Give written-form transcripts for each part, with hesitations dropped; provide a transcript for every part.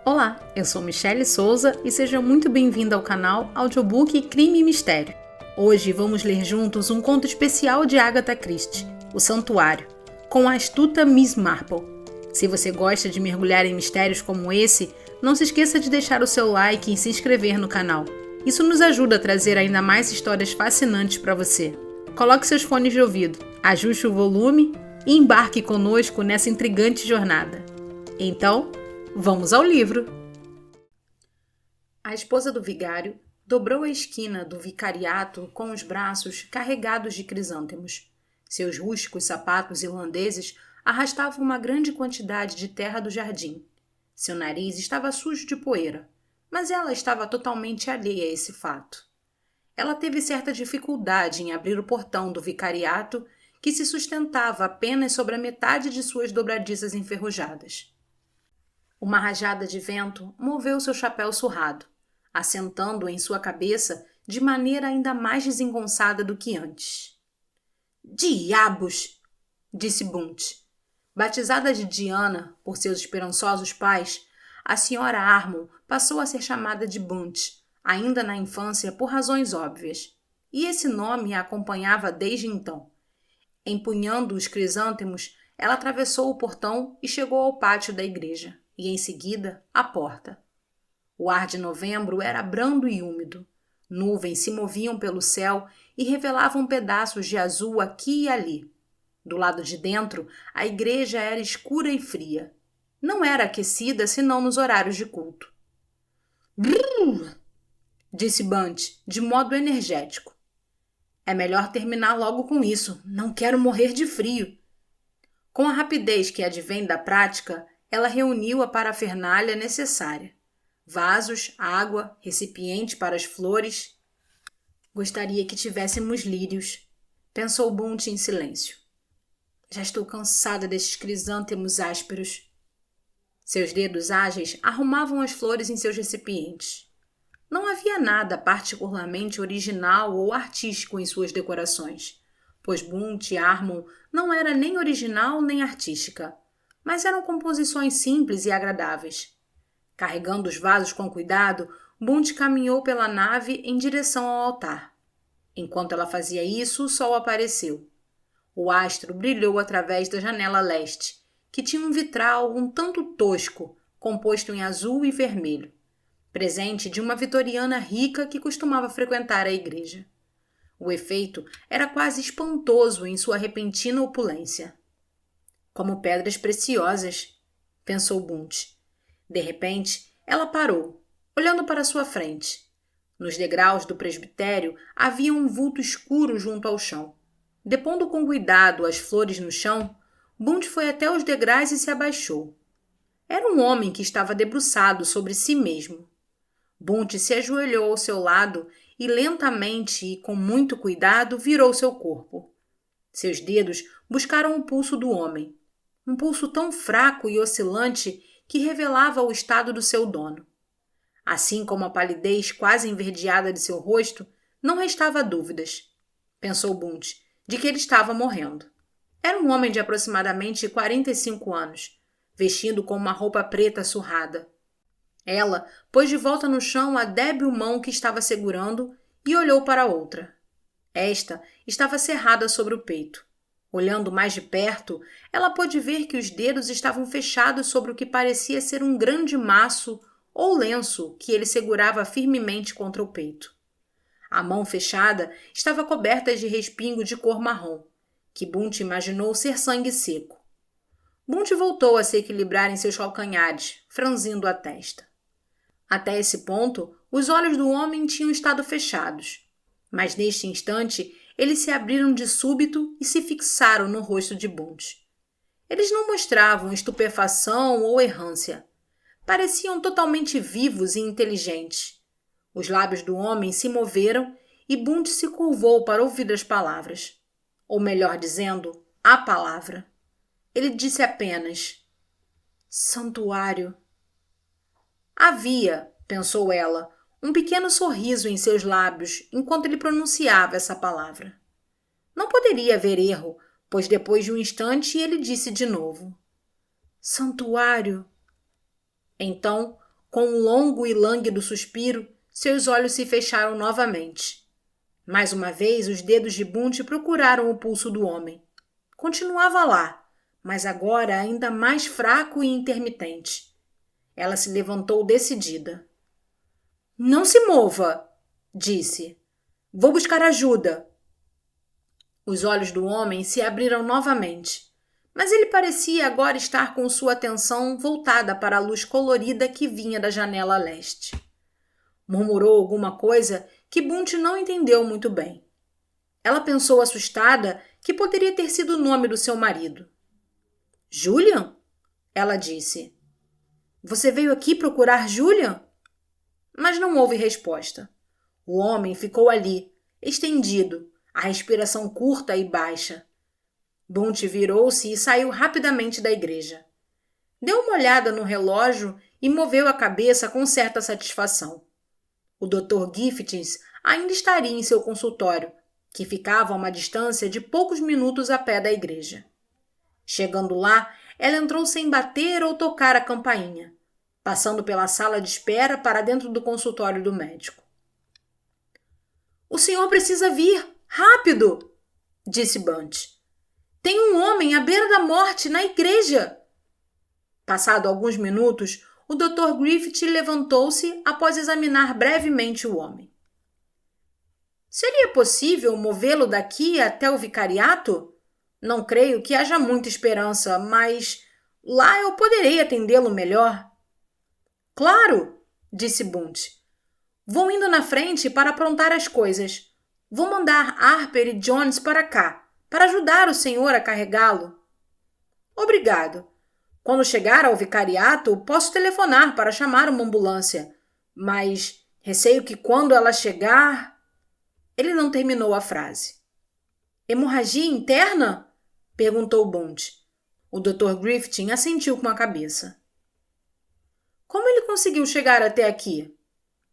Olá, eu sou Michele Souza e seja muito bem-vinda ao canal Audiobook Crime e Mistério. Hoje vamos ler juntos um conto especial de Agatha Christie, O Santuário, com a astuta Miss Marple. Se você gosta de mergulhar em mistérios como esse, não se esqueça de deixar o seu like e se inscrever no canal. Isso nos ajuda a trazer ainda mais histórias fascinantes para você. Coloque seus fones de ouvido, ajuste o volume e embarque conosco nessa intrigante jornada. Então, vamos ao livro! A esposa do vigário dobrou a esquina do vicariato com os braços carregados de crisântemos. Seus rústicos sapatos irlandeses arrastavam uma grande quantidade de terra do jardim. Seu nariz estava sujo de poeira, mas ela estava totalmente alheia a esse fato. Ela teve certa dificuldade em abrir o portão do vicariato, que se sustentava apenas sobre a metade de suas dobradiças enferrujadas. Uma rajada de vento moveu seu chapéu surrado, assentando-o em sua cabeça de maneira ainda mais desengonçada do que antes. "Diabos!" disse Bunte. Batizada de Diana por seus esperançosos pais, a senhora Harmon passou a ser chamada de Bunte, ainda na infância por razões óbvias, e esse nome a acompanhava desde então. Empunhando os crisântemos, ela atravessou o portão e chegou ao pátio da igreja, e em seguida à porta. O ar de novembro era brando e úmido. Nuvens se moviam pelo céu e revelavam pedaços de azul aqui e ali. Do lado de dentro, a igreja era escura e fria. Não era aquecida senão nos horários de culto. "Brrr!" disse Bunte, de modo energético. "É melhor terminar logo com isso. Não quero morrer de frio." Com a rapidez que advém da prática, ela reuniu a parafernália necessária. Vasos, água, recipiente para as flores. "Gostaria que tivéssemos lírios", pensou Bunte em silêncio. "Já estou cansada destes crisântemos ásperos." Seus dedos ágeis arrumavam as flores em seus recipientes. Não havia nada particularmente original ou artístico em suas decorações, pois Bunte Harmon não era nem original nem artística, mas eram composições simples e agradáveis. Carregando os vasos com cuidado, Bunte caminhou pela nave em direção ao altar. Enquanto ela fazia isso, o sol apareceu. O astro brilhou através da janela leste, que tinha um vitral um tanto tosco, composto em azul e vermelho, presente de uma vitoriana rica que costumava frequentar a igreja. O efeito era quase espantoso em sua repentina opulência. "Como pedras preciosas", pensou Bunte. De repente, ela parou, olhando para sua frente. Nos degraus do presbitério havia um vulto escuro junto ao chão. Depondo com cuidado as flores no chão, Bunte foi até os degraus e se abaixou. Era um homem que estava debruçado sobre si mesmo. Bunte se ajoelhou ao seu lado e lentamente e com muito cuidado virou seu corpo. Seus dedos buscaram o pulso do homem, um pulso tão fraco e oscilante que revelava o estado do seu dono. Assim como a palidez quase enverdeada de seu rosto, não restava dúvidas, pensou Bunte, de que ele estava morrendo. Era um homem de aproximadamente 45 anos, vestido com uma roupa preta surrada. Ela pôs de volta no chão a débil mão que estava segurando e olhou para a outra. Esta estava cerrada sobre o peito. Olhando mais de perto, ela pôde ver que os dedos estavam fechados sobre o que parecia ser um grande maço ou lenço que ele segurava firmemente contra o peito. A mão fechada estava coberta de respingo de cor marrom, que Bunte imaginou ser sangue seco. Bunte voltou a se equilibrar em seus calcanhares, franzindo a testa. Até esse ponto, os olhos do homem tinham estado fechados, mas neste instante eles se abriram de súbito e se fixaram no rosto de Bunte. Eles não mostravam estupefação ou errância. Pareciam totalmente vivos e inteligentes. Os lábios do homem se moveram e Bunte se curvou para ouvir as palavras. Ou melhor dizendo, a palavra. Ele disse apenas: "Santuário." Havia, pensou ela, um pequeno sorriso em seus lábios enquanto ele pronunciava essa palavra. Não poderia haver erro, pois depois de um instante ele disse de novo: "Santuário." Então, Com um longo e lânguido suspiro, seus olhos se fecharam novamente. Mais uma vez, os dedos de Bunt procuraram o pulso do homem. Continuava lá, mas agora ainda mais fraco e intermitente. Ela se levantou decidida. Não se mova, disse. Vou buscar ajuda. Os olhos do homem se abriram novamente, mas ele parecia agora estar com sua atenção voltada para a luz colorida que vinha da janela a leste. Murmurou alguma coisa que Bunt não entendeu muito bem. Ela pensou assustada que poderia ter sido o nome do seu marido. Julian? Ela disse. Você veio aqui procurar Julian? Mas não houve resposta. O homem ficou ali, estendido, a respiração curta e baixa. Bunt virou-se e saiu rapidamente da igreja. Deu uma olhada no relógio e moveu a cabeça com certa satisfação. O Dr. Griffiths ainda estaria em seu consultório, que ficava a uma distância de poucos minutos a pé da igreja. Chegando lá, ela entrou sem bater ou tocar a campainha, passando pela sala de espera para dentro do consultório do médico. O senhor precisa vir, rápido, disse Bunt. Tem um homem à beira da morte na igreja. Passado alguns minutos, o Dr. Griffith levantou-se após examinar brevemente o homem. Seria possível movê-lo daqui até o vicariato? Não creio que haja muita esperança, mas lá eu poderei atendê-lo melhor. Claro, disse Bunt. Vou indo na frente para aprontar as coisas. Vou mandar Harper e Jones para cá, para ajudar o senhor a carregá-lo. Obrigado. Quando chegar ao vicariato, posso telefonar para chamar uma ambulância, mas receio que quando ela chegar... Ele não terminou a frase. Hemorragia interna? Perguntou Bunt. O Dr. Griffith assentiu com a cabeça. Como ele conseguiu chegar até aqui?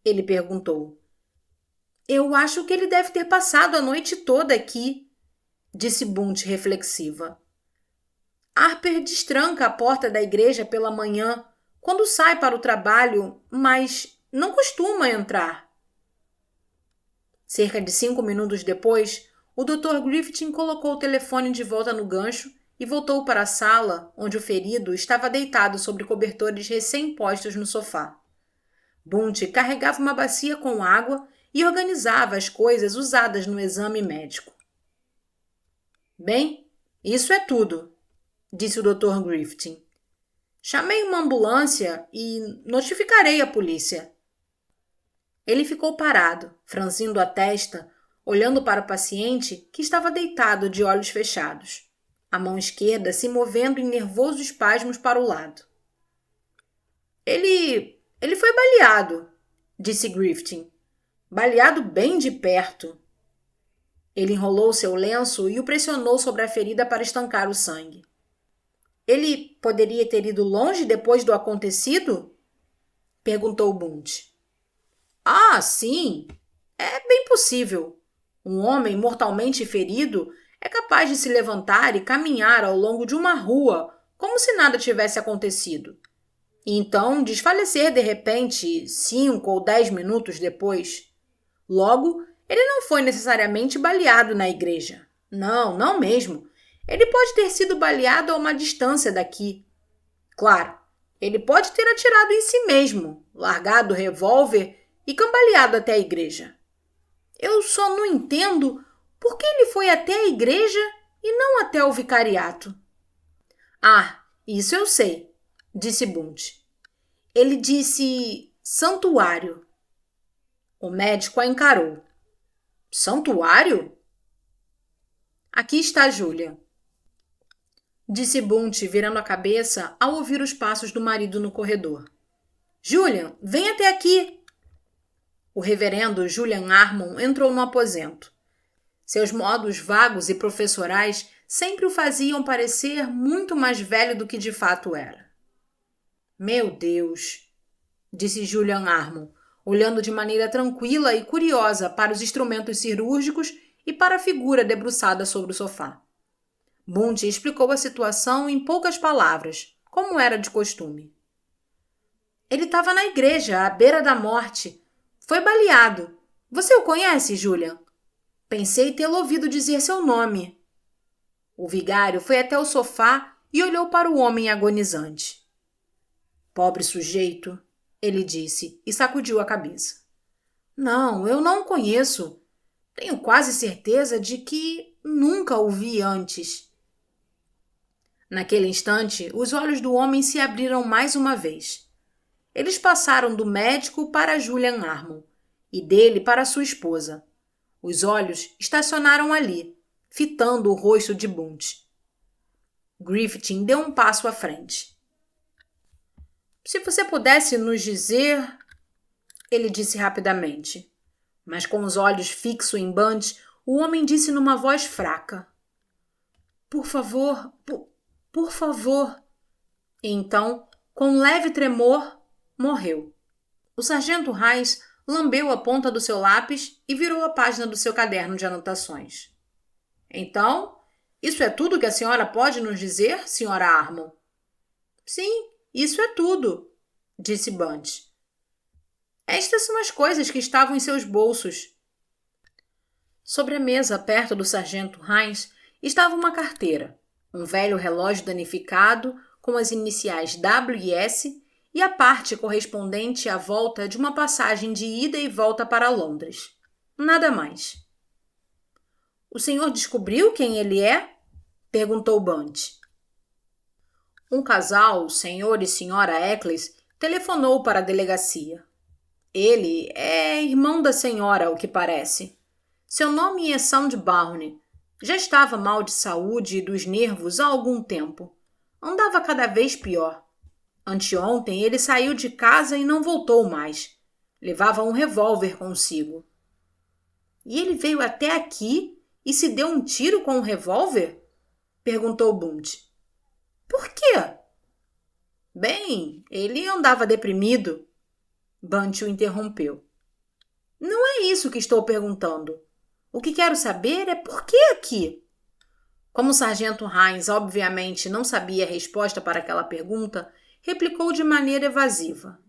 Ele perguntou. Eu acho que ele deve ter passado a noite toda aqui, disse Bunt reflexiva. Harper destranca a porta da igreja pela manhã, quando sai para o trabalho, mas não costuma entrar. Cerca de 5 minutos depois, o Dr. Griffith colocou o telefone de volta no gancho e voltou para a sala, onde o ferido estava deitado sobre cobertores recém-postos no sofá. Bunt carregava uma bacia com água e organizava as coisas usadas no exame médico. Bem, isso é tudo, disse o Dr. Griffith. Chamei uma ambulância e notificarei a polícia. Ele ficou parado, franzindo a testa, olhando para o paciente que estava deitado de olhos fechados, a mão esquerda se movendo em nervosos espasmos para o lado. Ele foi baleado, disse Griffith. Baleado bem de perto. Ele enrolou seu lenço e o pressionou sobre a ferida para estancar o sangue. Ele poderia ter ido longe depois do acontecido? Perguntou Bunt. Ah, sim. É bem possível. Um homem mortalmente ferido é capaz de se levantar e caminhar ao longo de uma rua como se nada tivesse acontecido. E então desfalecer de repente 5 ou 10 minutos depois. Logo, ele não foi necessariamente baleado na igreja. Não, não mesmo. Ele pode ter sido baleado a uma distância daqui. Claro, ele pode ter atirado em si mesmo, largado o revólver e cambaleado até a igreja. Eu só não entendo por que ele foi até a igreja e não até o vicariato. Ah, isso eu sei, disse Bunt. Ele disse santuário. O médico a encarou. Santuário? Aqui está Julia, disse Bunt, virando a cabeça ao ouvir os passos do marido no corredor. Julian, vem até aqui! O reverendo Julian Harmon entrou no aposento. Seus modos vagos e professorais sempre o faziam parecer muito mais velho do que de fato era. Meu Deus, disse Julian Harmon, olhando de maneira tranquila e curiosa para os instrumentos cirúrgicos e para a figura debruçada sobre o sofá. Bunt explicou a situação em poucas palavras, como era de costume. Ele estava na igreja, à beira da morte. Foi baleado. Você o conhece, Julian? Pensei tê-lo ouvido dizer seu nome. O vigário foi até o sofá e olhou para o homem agonizante. Pobre sujeito, ele disse e sacudiu a cabeça. Não, eu não o conheço. Tenho quase certeza de que nunca o vi antes. Naquele instante, os olhos do homem se abriram mais uma vez. Eles passaram do médico para Julian Harmon e dele para sua esposa. Os olhos estacionaram ali, fitando o rosto de Bunt. Griffith deu um passo à frente. Se você pudesse nos dizer... Ele disse rapidamente. Mas com os olhos fixos em Bunt, o homem disse numa voz fraca. Por favor, por favor. E então, com um leve tremor, morreu. O sargento Hines lambeu a ponta do seu lápis e virou a página do seu caderno de anotações. Então, isso é tudo que a senhora pode nos dizer, senhora Harmon? Sim, isso é tudo, disse Bunt. Estas são as coisas que estavam em seus bolsos. Sobre a mesa, perto do sargento Hines, estava uma carteira, um velho relógio danificado com as iniciais W e S e a parte correspondente à volta de uma passagem de ida e volta para Londres. Nada mais. O senhor descobriu quem ele é? Perguntou Bunt. Um casal, o senhor e senhora Eccles, telefonou para a delegacia. Ele é irmão da senhora, ao que parece. Seu nome é Soundbourne. Já estava mal de saúde e dos nervos há algum tempo. Andava cada vez pior. Anteontem ele saiu de casa e não voltou mais. Levava um revólver consigo. E ele veio até aqui e se deu um tiro com um revólver? Perguntou Bunt. Por quê? Bem, ele andava deprimido. Bunt o interrompeu. Não é isso que estou perguntando. O que quero saber é por que aqui? Como o sargento Hines obviamente não sabia a resposta para aquela pergunta, replicou de maneira evasiva.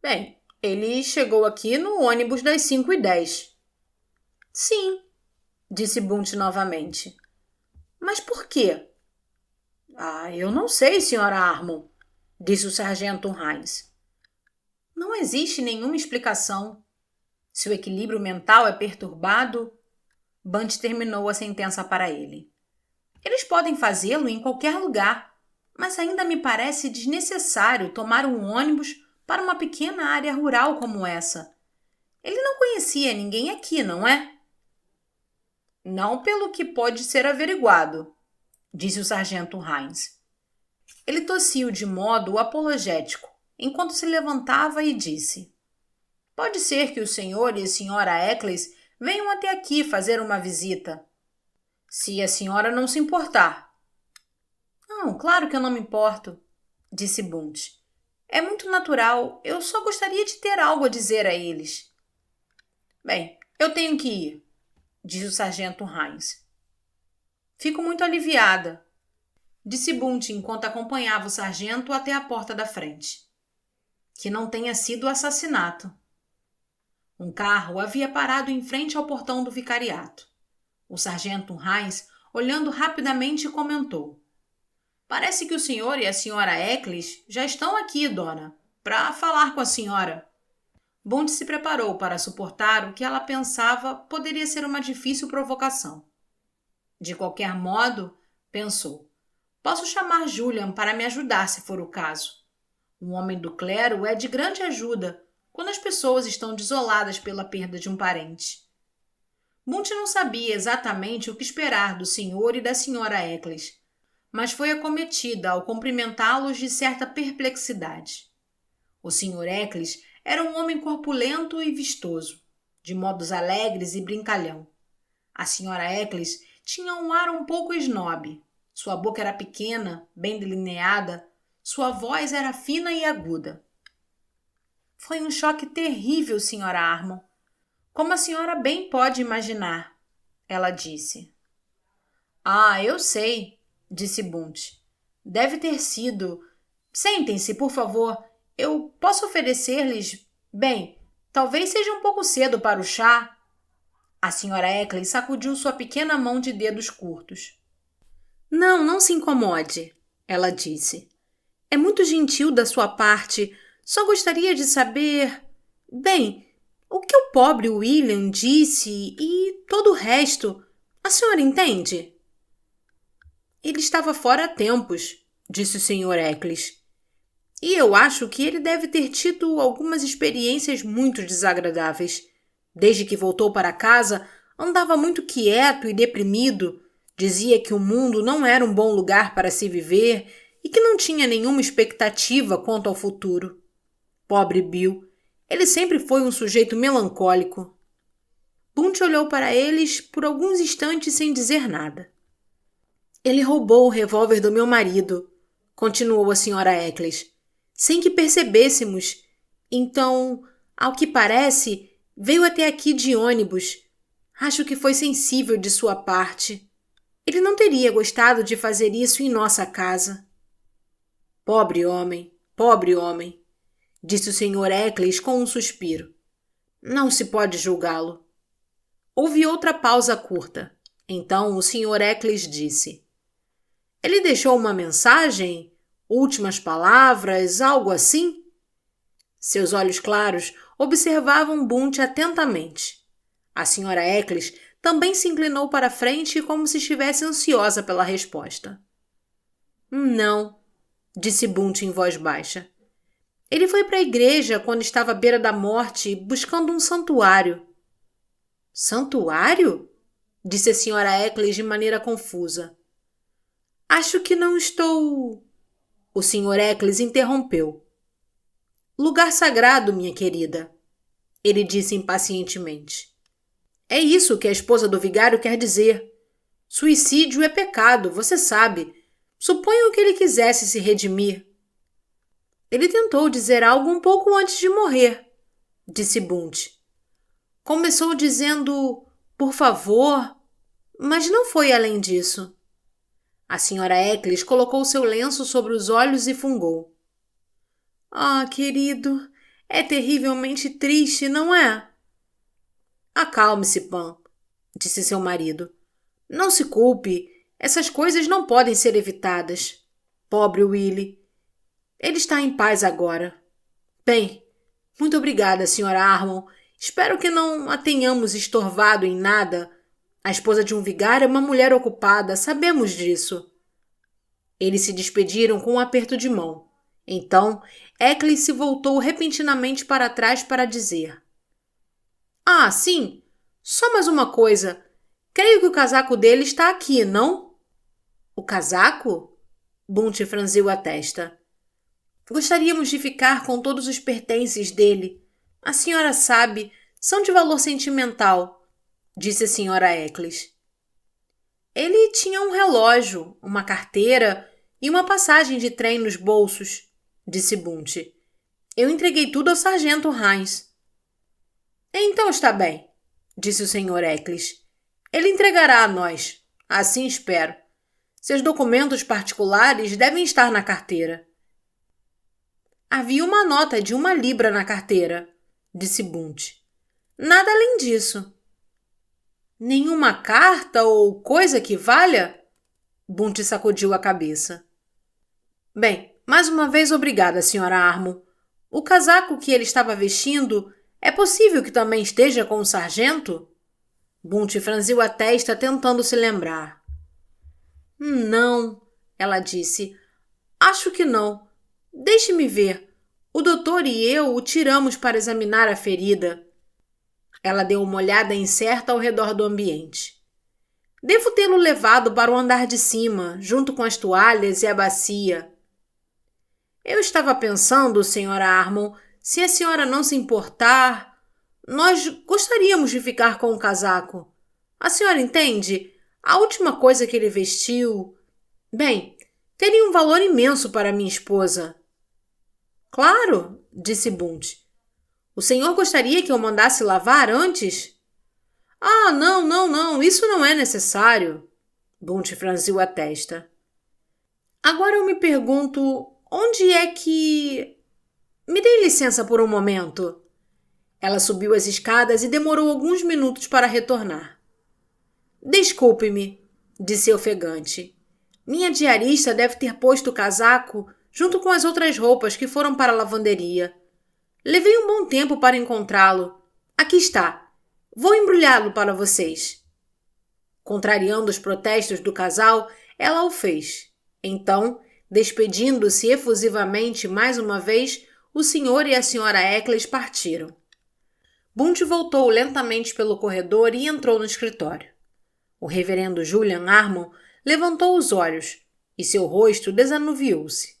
Bem, ele chegou aqui no ônibus das 5h10. Sim, disse Bunt novamente. Mas por quê? Eu não sei, senhora Harmon, disse o sargento Hines. Não existe nenhuma explicação. Se o equilíbrio mental é perturbado... Bunt terminou a sentença para ele. Eles podem fazê-lo em qualquer lugar, mas ainda me parece desnecessário tomar um ônibus para uma pequena área rural como essa. Ele não conhecia ninguém aqui, não é? Não pelo que pode ser averiguado, disse o sargento Hines. Ele tossiu de modo apologético, enquanto se levantava e disse: Pode ser que o senhor e a senhora Eccles venham até aqui fazer uma visita. Se a senhora não se importar. Não, claro que eu não me importo, disse Bunt. É muito natural, eu só gostaria de ter algo a dizer a eles. Bem, eu tenho que ir, disse o sargento Hines. Fico muito aliviada, disse Bunt enquanto acompanhava o sargento até a porta da frente. Que não tenha sido assassinato. Um carro havia parado em frente ao portão do vicariato. O sargento Hines, olhando rapidamente, comentou. Parece que o senhor e a senhora Eccles já estão aqui, dona, para falar com a senhora. Bunt se preparou para suportar o que ela pensava poderia ser uma difícil provocação. De qualquer modo, pensou, posso chamar Julian para me ajudar se for o caso. Um homem do clero é de grande ajuda quando as pessoas estão desoladas pela perda de um parente. Bunt não sabia exatamente o que esperar do senhor e da senhora Eccles, mas foi acometida ao cumprimentá-los de certa perplexidade. O senhor Eccles era um homem corpulento e vistoso, de modos alegres e brincalhão. A senhora Eccles tinha um ar um pouco esnobe. Sua boca era pequena, bem delineada, sua voz era fina e aguda. Foi um choque terrível, senhora Harmon. Como a senhora bem pode imaginar, ela disse. Eu sei, disse Bunt. Deve ter sido. Sentem-se, por favor. Eu posso oferecer-lhes... Bem, talvez seja um pouco cedo para o chá. A senhora Eckley sacudiu sua pequena mão de dedos curtos. Não, não se incomode, ela disse. É muito gentil da sua parte. Só gostaria de saber... Bem, o que o pobre William disse e todo o resto. A senhora entende? Ele estava fora há tempos, disse o Sr. Eccles. E eu acho que ele deve ter tido algumas experiências muito desagradáveis. Desde que voltou para casa, andava muito quieto e deprimido. Dizia que o mundo não era um bom lugar para se viver e que não tinha nenhuma expectativa quanto ao futuro. Pobre Bill, ele sempre foi um sujeito melancólico. Bunt olhou para eles por alguns instantes sem dizer nada. Ele roubou o revólver do meu marido, continuou a senhora Eccles, sem que percebêssemos. Então, ao que parece, veio até aqui de ônibus. Acho que foi sensível de sua parte. Ele não teria gostado de fazer isso em nossa casa. Pobre homem, disse o Sr. Eccles com um suspiro. Não se pode julgá-lo. Houve outra pausa curta. Então o Sr. Eccles disse: Ele deixou uma mensagem? Últimas palavras? Algo assim? Seus olhos claros observavam Bunt atentamente. A Sra. Eccles também se inclinou para a frente como se estivesse ansiosa pela resposta. Não, disse Bunt em voz baixa. Ele foi para a igreja quando estava à beira da morte, buscando um santuário. Santuário? Disse a Sra. Eccles de maneira confusa. Acho que não estou... O Sr. Eccles interrompeu. Lugar sagrado, minha querida, ele disse impacientemente. É isso que a esposa do vigário quer dizer. Suicídio é pecado, você sabe. Suponho que ele quisesse se redimir. Ele tentou dizer algo um pouco antes de morrer, disse Bunt. Começou dizendo, por favor, mas não foi além disso. A Sra. Eccles colocou seu lenço sobre os olhos e fungou. Ah, querido, é terrivelmente triste, não é? Acalme-se, Pan, disse seu marido. Não se culpe, essas coisas não podem ser evitadas. Pobre Willie. Ele está em paz agora. Bem, muito obrigada, Sra. Harmon. Espero que não a tenhamos estorvado em nada. A esposa de um vigário é uma mulher ocupada, sabemos disso. Eles se despediram com um aperto de mão. Então, Eccles se voltou repentinamente para trás para dizer: Ah, sim, só mais uma coisa. Creio que o casaco dele está aqui, não? O casaco? Bunt franziu a testa. Gostaríamos de ficar com todos os pertences dele. A senhora sabe, são de valor sentimental, disse a Sra. Eccles. Ele tinha um relógio, uma carteira e uma passagem de trem nos bolsos, disse Bunt. Eu entreguei tudo ao sargento Hines. Então está bem, disse o Sr. Eccles. Ele entregará a nós. Assim espero. Seus documentos particulares devem estar na carteira. Havia uma nota de 1 libra na carteira, disse Bunt. Nada além disso. Nenhuma carta ou coisa que valha? Bunt sacudiu a cabeça. Bem, mais uma vez obrigada, Sra. Harmon. O casaco que ele estava vestindo, é possível que também esteja com o sargento? Bunt franziu a testa tentando se lembrar. Não, ela disse. Acho que não. Deixe-me ver. O doutor e eu o tiramos para examinar a ferida. Ela deu uma olhada incerta ao redor do ambiente. Devo tê-lo levado para o andar de cima, junto com as toalhas e a bacia. Eu estava pensando, Sra. Harmon, se a senhora não se importar, nós gostaríamos de ficar com o casaco. A senhora entende? A última coisa que ele vestiu... Bem, teria um valor imenso para minha esposa. Claro, disse Bunt. O senhor gostaria que eu mandasse lavar antes? Ah, não, isso não é necessário. Bunt franziu a testa. Agora eu me pergunto, onde é que... Me dê licença por um momento. Ela subiu as escadas e demorou alguns minutos para retornar. Desculpe-me, disse ofegante. Minha diarista deve ter posto o casaco junto com as outras roupas que foram para a lavanderia. Levei um bom tempo para encontrá-lo. Aqui está. Vou embrulhá-lo para vocês. Contrariando os protestos do casal, ela o fez. Então, despedindo-se efusivamente mais uma vez, o senhor e a senhora Eccles partiram. Bunt voltou lentamente pelo corredor e entrou no escritório. O reverendo Julian Harmon levantou os olhos e seu rosto desanuviou-se.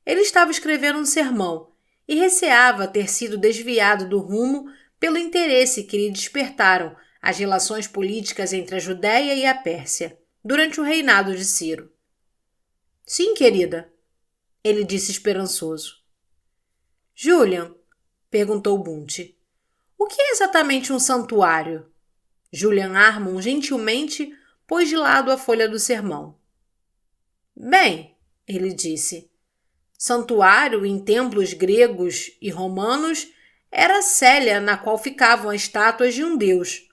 Ele estava escrevendo um sermão e receava ter sido desviado do rumo pelo interesse que lhe despertaram as relações políticas entre a Judéia e a Pérsia durante o reinado de Ciro. Sim, querida, ele disse esperançoso. Julian, perguntou Bunt, o que é exatamente um santuário? Julian Harmon gentilmente pôs de lado a folha do sermão. Bem, ele disse, santuário em templos gregos e romanos era a célia na qual ficavam as estátuas de um deus.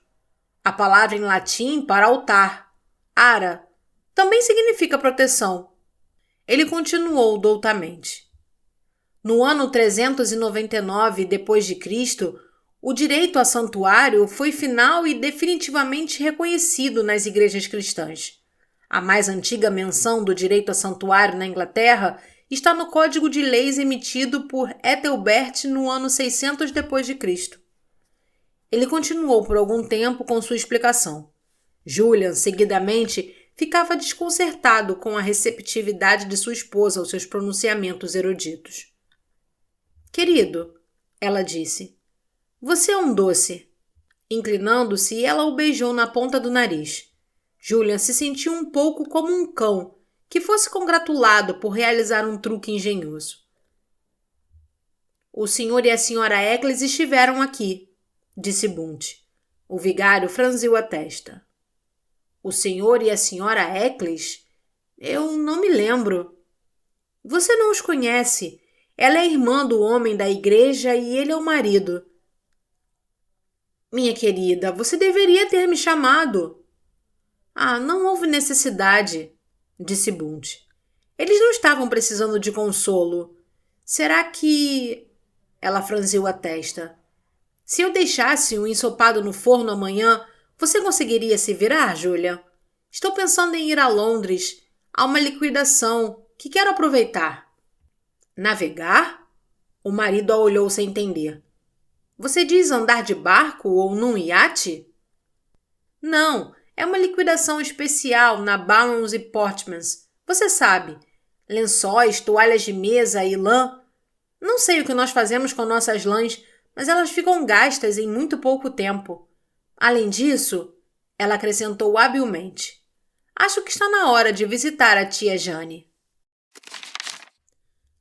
A palavra em latim para altar, ara, também significa proteção. Ele continuou doutamente. No ano 399 d.C., o direito a santuário foi final e definitivamente reconhecido nas igrejas cristãs. A mais antiga menção do direito a santuário na Inglaterra está no Código de Leis emitido por Ethelbert no ano 600 d.C. Ele continuou por algum tempo com sua explicação. Julian, seguidamente, ficava desconcertado com a receptividade de sua esposa aos seus pronunciamentos eruditos. Querido, ela disse, você é um doce. Inclinando-se, ela o beijou na ponta do nariz. Julian se sentiu um pouco como um cão que fosse congratulado por realizar um truque engenhoso. O senhor e a senhora Eccles estiveram aqui, disse Bunt. O vigário franziu a testa. O senhor e a senhora Eccles? Eu não me lembro. Você não os conhece. Ela é irmã do homem da igreja e ele é o marido. Minha querida, você deveria ter me chamado. Ah, não houve necessidade, disse Bunt. Eles não estavam precisando de consolo. Será que... Ela franziu a testa. Se eu deixasse um ensopado no forno amanhã, você conseguiria se virar, Julia? Estou pensando em ir a Londres. Há uma liquidação que quero aproveitar. Navegar? O marido a olhou sem entender. Você diz andar de barco ou num iate? Não, é uma liquidação especial na Barons e Portmans. Você sabe, lençóis, toalhas de mesa e lã. Não sei o que nós fazemos com nossas lãs, mas elas ficam gastas em muito pouco tempo. Além disso, ela acrescentou habilmente, acho que está na hora de visitar a tia Jane.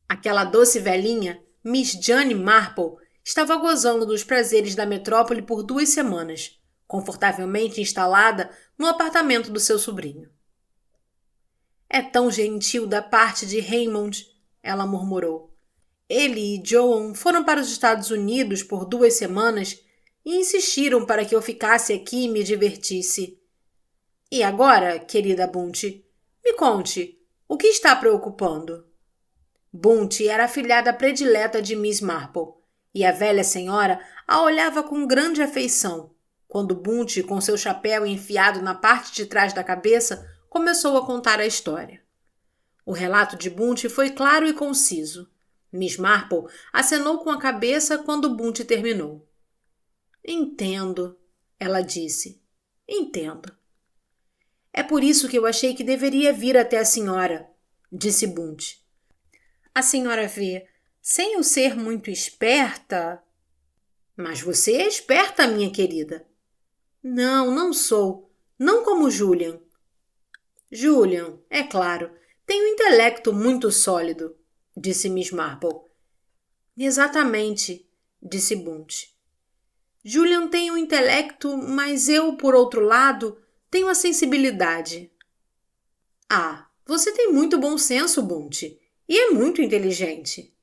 Aquela doce velhinha, Miss Jane Marple, estava gozando dos prazeres da metrópole por 2 semanas, confortavelmente instalada no apartamento do seu sobrinho. É tão gentil da parte de Raymond, ela murmurou. Ele e Joan foram para os Estados Unidos por 2 semanas e insistiram para que eu ficasse aqui e me divertisse. E agora, querida Bunt, me conte, o que está preocupando? Bunt era a afilhada predileta de Miss Marple, e a velha senhora a olhava com grande afeição, quando Bunt, com seu chapéu enfiado na parte de trás da cabeça, começou a contar a história. O relato de Bunt foi claro e conciso. Miss Marple acenou com a cabeça quando Bunt terminou. Entendo, ela disse. Entendo. É por isso que eu achei que deveria vir até a senhora, disse Bunt. A senhora vê, sem eu ser muito esperta... Mas você é esperta, minha querida. Não, não sou. Não como Julian. Julian, é claro, tem um intelecto muito sólido, disse Miss Marple. Exatamente, disse Bunt. Julian tem um intelecto, mas eu, por outro lado, tenho a sensibilidade. Ah, você tem muito bom senso, Bunt, e é muito inteligente.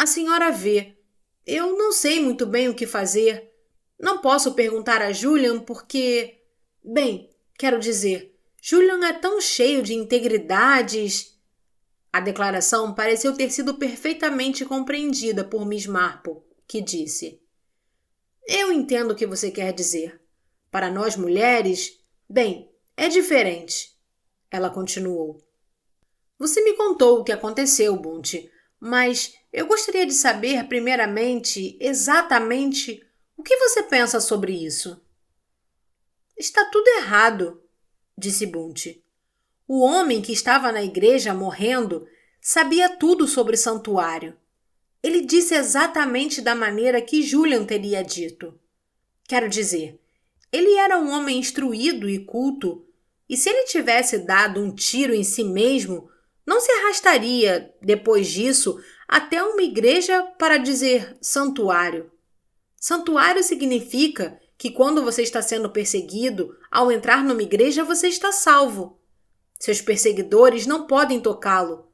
A senhora vê. Eu não sei muito bem o que fazer. Não posso perguntar a Julian porque... Bem, quero dizer, Julian é tão cheio de integridades... A declaração pareceu ter sido perfeitamente compreendida por Miss Marple, que disse: Eu entendo o que você quer dizer. Para nós mulheres, bem, é diferente. Ela continuou. Você me contou o que aconteceu, Bunty, mas eu gostaria de saber, primeiramente, exatamente o que você pensa sobre isso. Está tudo errado, disse Bunty. O homem que estava na igreja morrendo sabia tudo sobre o santuário. Ele disse exatamente da maneira que Julian teria dito. Quero dizer, ele era um homem instruído e culto, e se ele tivesse dado um tiro em si mesmo, não se arrastaria, depois disso, até uma igreja para dizer santuário. Santuário significa que quando você está sendo perseguido, ao entrar numa igreja você está salvo. Seus perseguidores não podem tocá-lo.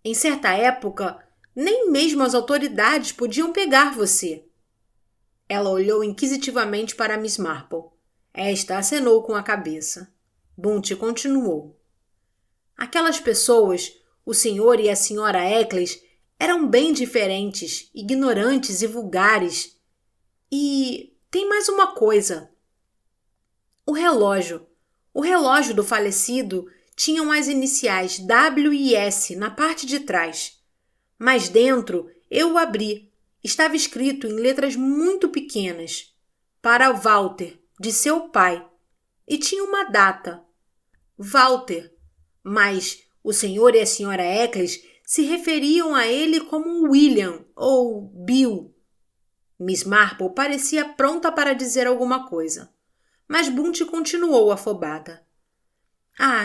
Em certa época, nem mesmo as autoridades podiam pegar você. Ela olhou inquisitivamente para Miss Marple. Esta acenou com a cabeça. Bunty continuou. Aquelas pessoas, o senhor e a senhora Eccles, eram bem diferentes, ignorantes e vulgares. E tem mais uma coisa. O relógio do falecido tinham as iniciais W e S na parte de trás. Mas dentro, eu o abri. Estava escrito em letras muito pequenas. Para Walter, de seu pai. E tinha uma data. Walter. Mas o senhor e a senhora Eccles se referiam a ele como William ou Bill. Miss Marple parecia pronta para dizer alguma coisa. Mas Bunty continuou afobada.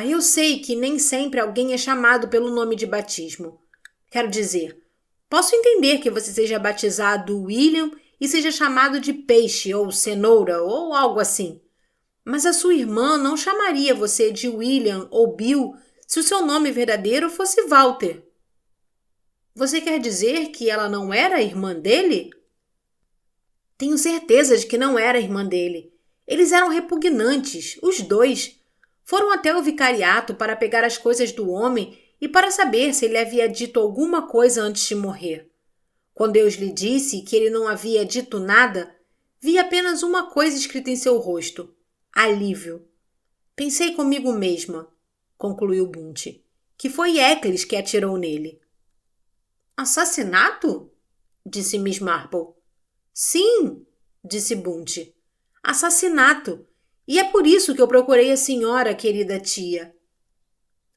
Eu sei que nem sempre alguém é chamado pelo nome de batismo. Quero dizer, posso entender que você seja batizado William e seja chamado de peixe ou cenoura ou algo assim. Mas a sua irmã não chamaria você de William ou Bill se o seu nome verdadeiro fosse Walter. Você quer dizer que ela não era irmã dele? Tenho certeza de que não era irmã dele. Eles eram repugnantes, os dois. Foram até o vicariato para pegar as coisas do homem e para saber se ele havia dito alguma coisa antes de morrer. Quando eu lhe disse que ele não havia dito nada, vi apenas uma coisa escrita em seu rosto: alívio. Pensei comigo mesma, concluiu Bunty, que foi Eccles que atirou nele. Assassinato? Disse Miss Marple. Sim, disse Bunty. Assassinato. E é por isso que eu procurei a senhora, querida tia.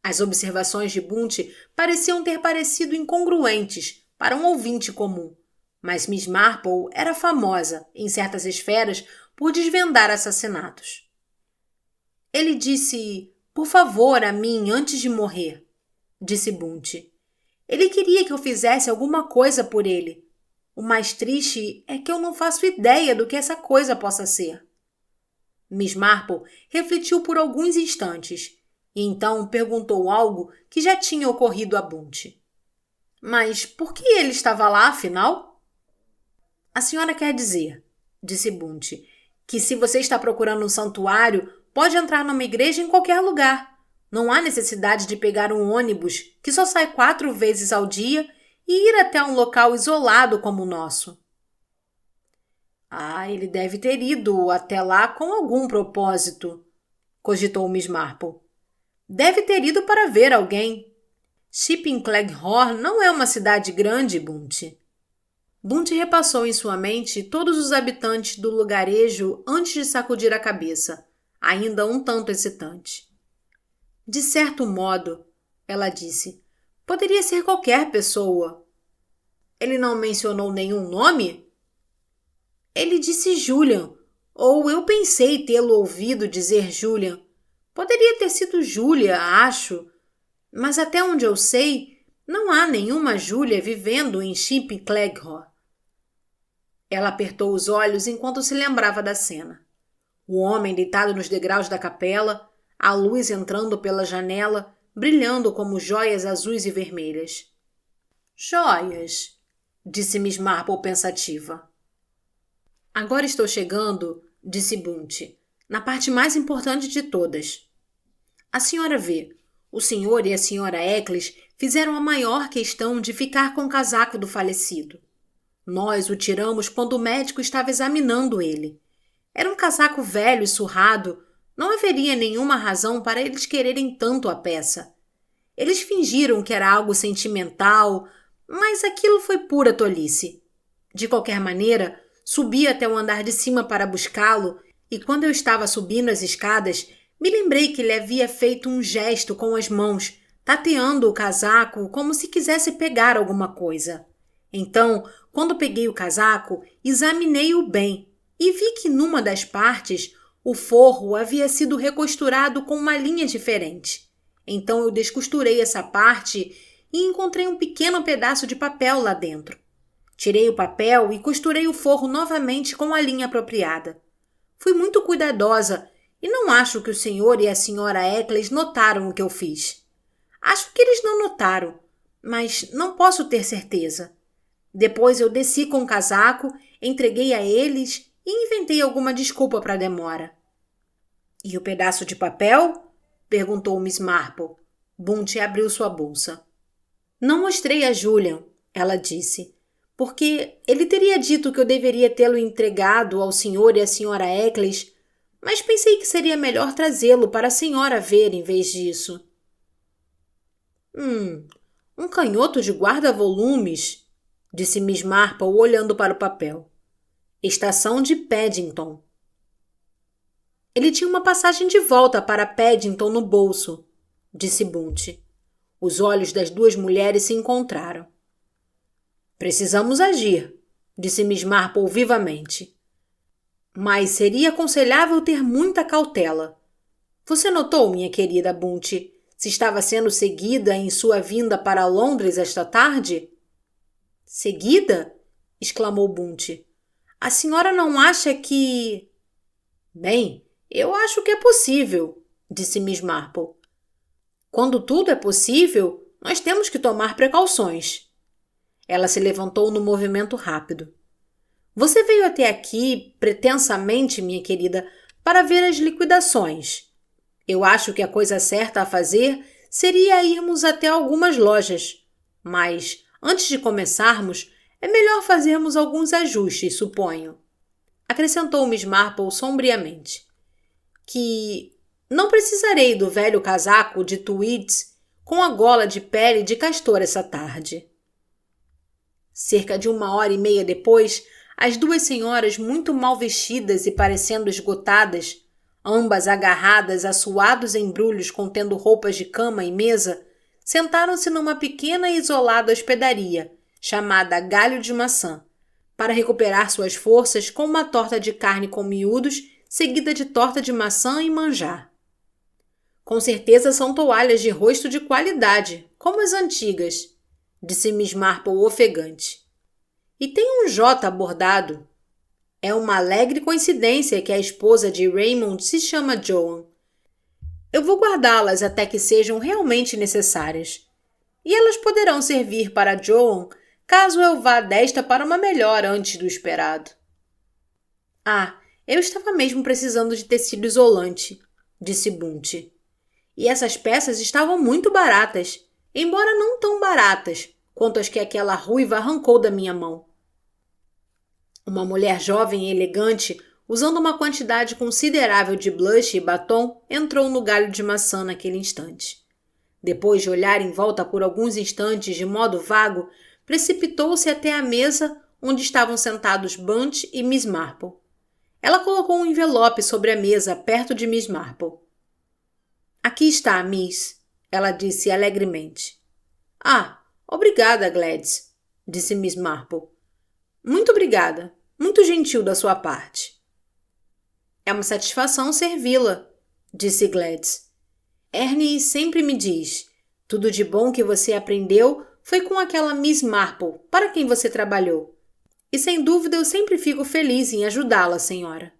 As observações de Bunty pareciam ter parecido incongruentes para um ouvinte comum, mas Miss Marple era famosa, em certas esferas, por desvendar assassinatos. Ele disse, por favor, a mim, antes de morrer, disse Bunty. Ele queria que eu fizesse alguma coisa por ele. O mais triste é que eu não faço ideia do que essa coisa possa ser. Miss Marple refletiu por alguns instantes e então perguntou algo que já tinha ocorrido a Bunty. Mas por que ele estava lá, afinal? A senhora quer dizer, disse Bunty, que se você está procurando um santuário, pode entrar numa igreja em qualquer lugar. Não há necessidade de pegar um ônibus que só sai 4 vezes ao dia e ir até um local isolado como o nosso. Ele deve ter ido até lá com algum propósito, cogitou Miss Marple. Deve ter ido para ver alguém. Shipping Cleghorn não é uma cidade grande, Bunty. Bunty repassou em sua mente todos os habitantes do lugarejo antes de sacudir a cabeça, ainda um tanto excitante. De certo modo, ela disse, poderia ser qualquer pessoa. Ele não mencionou nenhum nome? Ele disse Julian, ou eu pensei tê-lo ouvido dizer Julian. Poderia ter sido Júlia, acho. Mas até onde eu sei, não há nenhuma Júlia vivendo em Shipping Cleghorn. Ela apertou os olhos enquanto se lembrava da cena. O homem deitado nos degraus da capela, a luz entrando pela janela, brilhando como joias azuis e vermelhas. Joias, disse Miss Marple pensativa. Agora estou chegando, disse Bunty, na parte mais importante de todas. A senhora vê, o senhor e a senhora Eccles fizeram a maior questão de ficar com o casaco do falecido. Nós o tiramos quando o médico estava examinando ele. Era um casaco velho e surrado, não haveria nenhuma razão para eles quererem tanto a peça. Eles fingiram que era algo sentimental, mas aquilo foi pura tolice. De qualquer maneira, subi até o andar de cima para buscá-lo e quando eu estava subindo as escadas, me lembrei que ele havia feito um gesto com as mãos, tateando o casaco como se quisesse pegar alguma coisa. Então, quando peguei o casaco, examinei-o bem e vi que numa das partes o forro havia sido recosturado com uma linha diferente. Então eu descosturei essa parte e encontrei um pequeno pedaço de papel lá dentro. Tirei o papel e costurei o forro novamente com a linha apropriada. Fui muito cuidadosa e não acho que o senhor e a senhora Eccles notaram o que eu fiz. Acho que eles não notaram, mas não posso ter certeza. Depois eu desci com o casaco, entreguei a eles e inventei alguma desculpa para a demora. — E o pedaço de papel? Perguntou Miss Marple. Bunty abriu sua bolsa. Não mostrei a Julian, ela disse, porque ele teria dito que eu deveria tê-lo entregado ao senhor e à senhora Eccles, mas pensei que seria melhor trazê-lo para a senhora ver em vez disso. Um canhoto de guarda-volumes, disse Miss Marple olhando para o papel. Estação de Paddington. Ele tinha uma passagem de volta para Paddington no bolso, disse Bunty. Os olhos das duas mulheres se encontraram. Precisamos agir, disse Miss Marple vivamente. Mas seria aconselhável ter muita cautela. Você notou, minha querida Bunty, se estava sendo seguida em sua vinda para Londres esta tarde? Seguida? Exclamou Bunty. A senhora não acha que... Bem, eu acho que é possível, disse Miss Marple. Quando tudo é possível, nós temos que tomar precauções. Ela se levantou num movimento rápido. Você veio até aqui, pretensamente, minha querida, para ver as liquidações. Eu acho que a coisa certa a fazer seria irmos até algumas lojas. Mas, antes de começarmos, é melhor fazermos alguns ajustes, suponho. Acrescentou Miss Marple sombriamente. Que não precisarei do velho casaco de tweeds com a gola de pele de castor essa tarde. Cerca de 1h30 depois, as duas senhoras, muito mal vestidas e parecendo esgotadas, ambas agarradas a suados embrulhos contendo roupas de cama e mesa, sentaram-se numa pequena e isolada hospedaria, chamada Galho de Maçã, para recuperar suas forças com uma torta de carne com miúdos, seguida de torta de maçã e manjar. Com certeza são toalhas de rosto de qualidade, como as antigas, disse Miss Marple ofegante. E tem um J bordado. É uma alegre coincidência que a esposa de Raymond se chama Joan. Eu vou guardá-las até que sejam realmente necessárias. E elas poderão servir para Joan caso eu vá desta para uma melhor antes do esperado. Ah, eu estava mesmo precisando de tecido isolante, disse Bunty. E essas peças estavam muito baratas, embora não tão baratas quanto as que aquela ruiva arrancou da minha mão. Uma mulher jovem e elegante, usando uma quantidade considerável de blush e batom, entrou no galho de maçã naquele instante. Depois de olhar em volta por alguns instantes de modo vago, precipitou-se até a mesa onde estavam sentados Bunty e Miss Marple. Ela colocou um envelope sobre a mesa perto de Miss Marple. Aqui está, Miss, ela disse alegremente. Ah, obrigada, Gladys, disse Miss Marple. Muito obrigada. Muito gentil da sua parte. É uma satisfação servi-la, disse Gladys. Ernie sempre me diz, tudo de bom que você aprendeu foi com aquela Miss Marple, para quem você trabalhou. E sem dúvida eu sempre fico feliz em ajudá-la, senhora.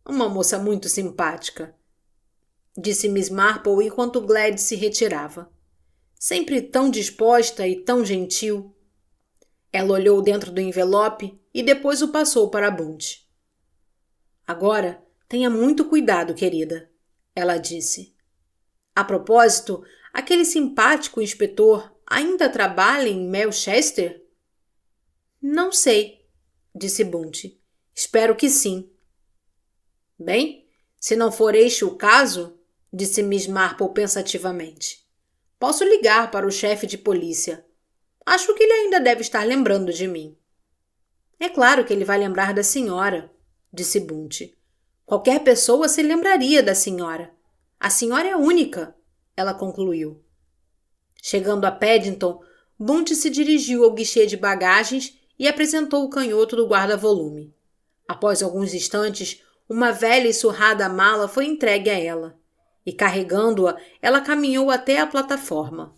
Uma moça muito simpática, disse Miss Marple enquanto Gladys se retirava. Sempre tão disposta e tão gentil. Ela olhou dentro do envelope e depois o passou para Bunt. Agora, tenha muito cuidado, querida, ela disse. A propósito, aquele simpático inspetor ainda trabalha em Melchester? Não sei, disse Bunt. Espero que sim. Bem, se não for este o caso, disse Miss Marple pensativamente, posso ligar para o chefe de polícia. Acho que ele ainda deve estar lembrando de mim. É claro que ele vai lembrar da senhora, disse Bunt. Qualquer pessoa se lembraria da senhora. A senhora é única, ela concluiu. Chegando a Paddington, Bunt se dirigiu ao guichê de bagagens e apresentou o canhoto do guarda-volume. Após alguns instantes, uma velha e surrada mala foi entregue a ela, e carregando-a, ela caminhou até a plataforma.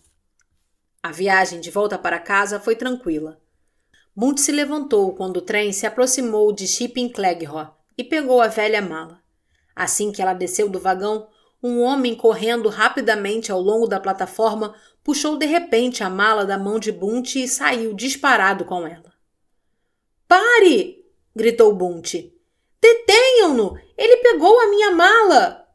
A viagem de volta para casa foi tranquila. Bunt se levantou quando o trem se aproximou de Shipping Cleghorn e pegou a velha mala. Assim que ela desceu do vagão, um homem correndo rapidamente ao longo da plataforma puxou de repente a mala da mão de Bunt e saiu disparado com ela. — Pare! Gritou Bunt. — Detenham-no! Ele pegou a minha mala!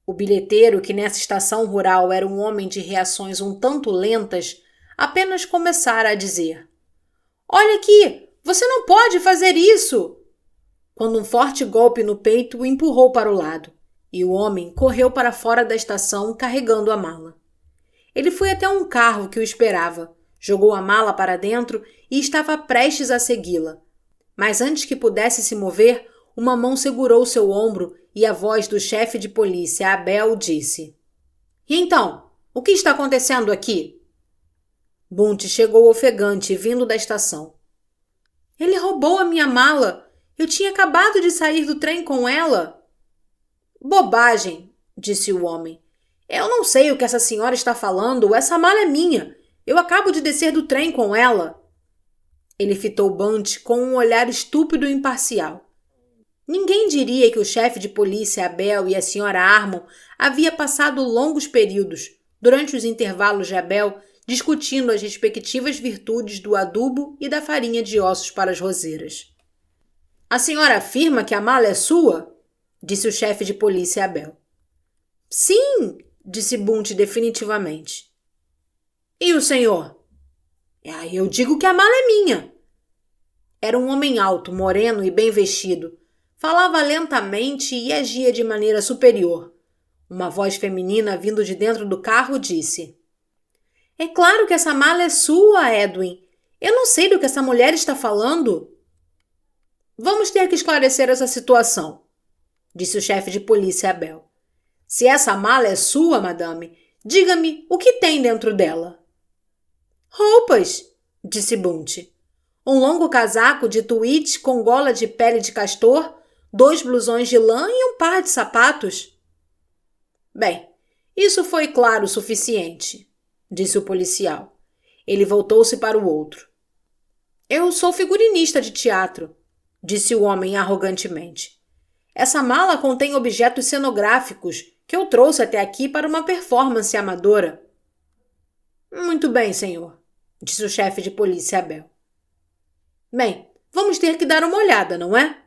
O bilheteiro, que nessa estação rural era um homem de reações um tanto lentas, apenas começara a dizer: — Olha aqui! Você não pode fazer isso! Quando um forte golpe no peito o empurrou para o lado, e o homem correu para fora da estação carregando a mala. Ele foi até um carro que o esperava, jogou a mala para dentro e estava prestes a segui-la. Mas antes que pudesse se mover, uma mão segurou seu ombro e a voz do chefe de polícia, Abel, disse: — E então, o que está acontecendo aqui? Bunt chegou ofegante, vindo da estação. — Ele roubou a minha mala! Eu tinha acabado de sair do trem com ela. — Bobagem, disse o homem. Eu não sei o que essa senhora está falando. Essa mala é minha. Eu acabo de descer do trem com ela. Ele fitou Bunt com um olhar estúpido e imparcial. Ninguém diria que o chefe de polícia Abel e a senhora Harmon havia passado longos períodos, durante os intervalos de Abel, discutindo as respectivas virtudes do adubo e da farinha de ossos para as roseiras. — A senhora afirma que a mala é sua? Disse o chefe de polícia Abel. — Sim, disse Bunt definitivamente. — E o senhor? — Eu digo que a mala é minha. Era um homem alto, moreno e bem vestido. Falava lentamente e agia de maneira superior. Uma voz feminina vindo de dentro do carro disse: — É claro que essa mala é sua, Edwin. Eu não sei do que essa mulher está falando. — Vamos ter que esclarecer essa situação, disse o chefe de polícia Abel. — Se essa mala é sua, madame, diga-me o que tem dentro dela. — Roupas, disse Bunt. Um longo casaco de tweed com gola de pele de castor, 2 blusões de lã e um par de sapatos. — Bem, isso foi claro o suficiente, disse o policial. Ele voltou-se para o outro. — Eu sou figurinista de teatro, disse o homem arrogantemente. Essa mala contém objetos cenográficos que eu trouxe até aqui para uma performance amadora. — Muito bem, senhor, disse o chefe de polícia Abel. — Bem, vamos ter que dar uma olhada, não é?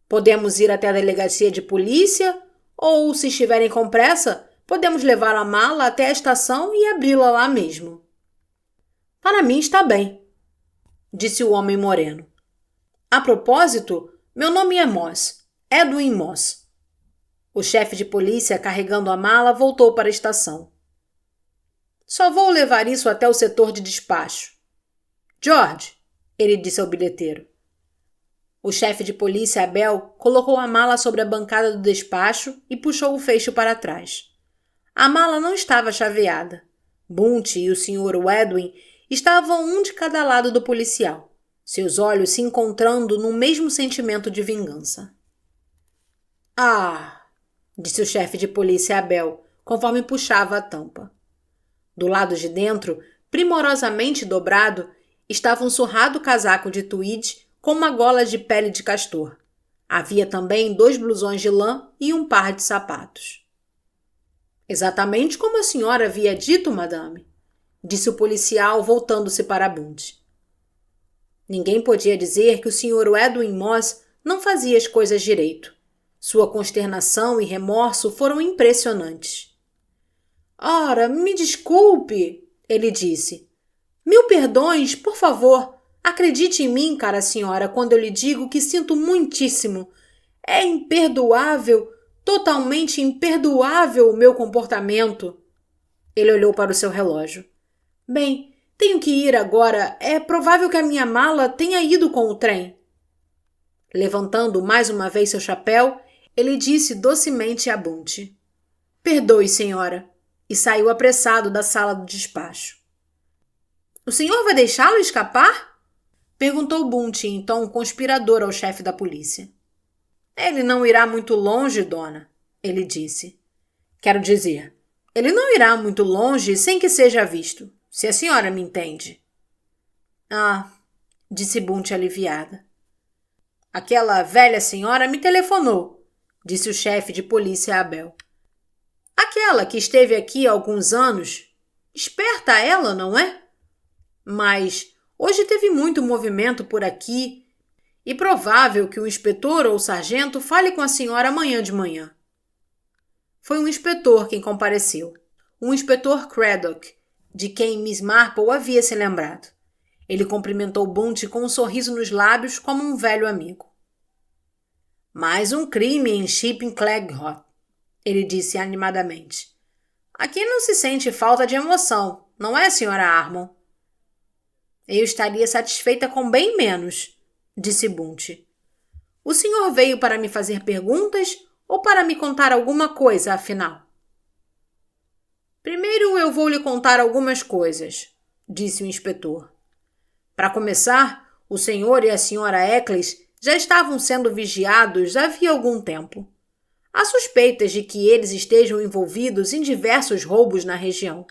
Podemos ir até a delegacia de polícia ou, se estiverem com pressa, podemos levar a mala até a estação e abri-la lá mesmo. — Para mim está bem, disse o homem moreno. A propósito, meu nome é Moss, Edwin Moss. O chefe de polícia, carregando a mala, voltou para a estação. Só vou levar isso até o setor de despacho. George, ele disse ao bilheteiro. O chefe de polícia, Abel, colocou a mala sobre a bancada do despacho e puxou o fecho para trás. A mala não estava chaveada. Bunt e o Sr. Edwin estavam um de cada lado do policial, seus olhos se encontrando no mesmo sentimento de vingança. — Ah! Disse o chefe de polícia Abel, conforme puxava a tampa. Do lado de dentro, primorosamente dobrado, estava um surrado casaco de tweed com uma gola de pele de castor. Havia também 2 blusões de lã e um par de sapatos. — Exatamente como a senhora havia dito, madame, disse o policial, voltando-se para Bunt. Ninguém podia dizer que o Sr. Edwin Moss não fazia as coisas direito. Sua consternação e remorso foram impressionantes. Ora, me desculpe, ele disse. 1000 perdões, por favor. Acredite em mim, cara senhora, quando eu lhe digo que sinto muitíssimo. É imperdoável, totalmente imperdoável o meu comportamento. Ele olhou para o seu relógio. Bem, tenho que ir agora. É provável que a minha mala tenha ido com o trem. Levantando mais uma vez seu chapéu, ele disse docemente a Bunty. Perdoe, senhora. E saiu apressado da sala do despacho. O senhor vai deixá-lo escapar? Perguntou Bunty em tom conspirador ao chefe da polícia. Ele não irá muito longe, dona, ele disse. Quero dizer, ele não irá muito longe sem que seja visto, se a senhora me entende. Ah, disse Bunty aliviada. Aquela velha senhora me telefonou, disse o chefe de polícia a Abel. Aquela que esteve aqui há alguns anos. Esperta ela, não é? Mas hoje teve muito movimento por aqui e provável que o inspetor ou o sargento fale com a senhora amanhã de manhã. Foi um inspetor quem compareceu. Um inspetor Craddock, de quem Miss Marple havia se lembrado. Ele cumprimentou Bunty com um sorriso nos lábios como um velho amigo. Mais um crime em Shipping Cleghorn, ele disse animadamente. Aqui não se sente falta de emoção, não é, senhora Harmon? Eu estaria satisfeita com bem menos, disse Bunty. O senhor veio para me fazer perguntas ou para me contar alguma coisa, afinal? Primeiro eu vou lhe contar algumas coisas, disse o inspetor. Para começar, o senhor e a senhora Eccles já estavam sendo vigiados havia algum tempo. Há suspeitas de que eles estejam envolvidos em diversos roubos na região.